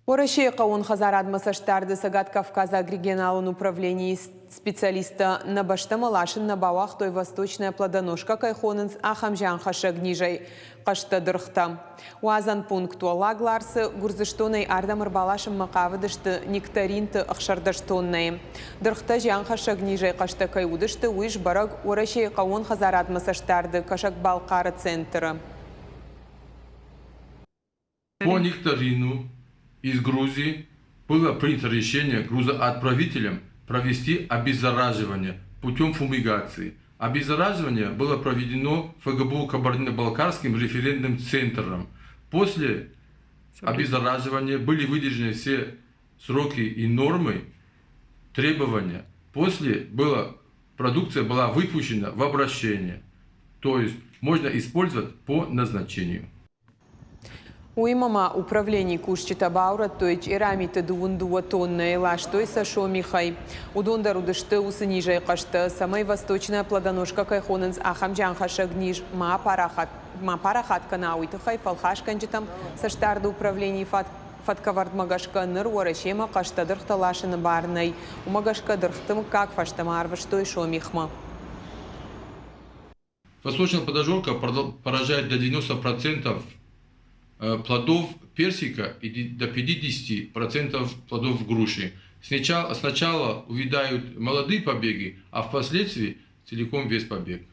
Орашей Каун Хазарад Масаштарды Сагат Кавказа региональном управлении специалиста на Баштамалашин на Бавах той восточная плодоножка Кайхоненс Ахамжан Хашаг Нижей Каштадырхта. Уазан пункт Уалагларсы Гурзыштоной Ардамар Балашин Макавадышты Нектаринты Ахшардаштонной. Дырхта Жан Хашаг Нижей Каштакай Удышты Уиш Бараг Орашей Каун Хазарад Масаштарды Кашак Балкара центра. По нектарину из Грузии было принято решение грузоотправителям провести обеззараживание путем фумигации. Обеззараживание было проведено ФГБУ Кабардино-Балкарским референтным центром. После обеззараживания были выдержаны все сроки и нормы, требования. После продукция была выпущена в обращение. То есть можно использовать по назначению. Уимама управление кушчита баура, то есть ирамита дундуа тонна ила, что и сашо михай. Удондару дышты усынижай кашта, самая восточная плодоножка Кайхоненс Ахамджан Хашагниж, ма парахат канауита хай фалхаш канджитам, саштарда управление фаткавард магашка ныр уарашема кашта дырхталашина барнай, у магашка дырхтым как фаштамарва, что и шо михма. Восточная плодоножка поражает до 90% плодов персика и до 50% плодов груши. Сначала увядают молодые побеги, а впоследствии целиком весь побег.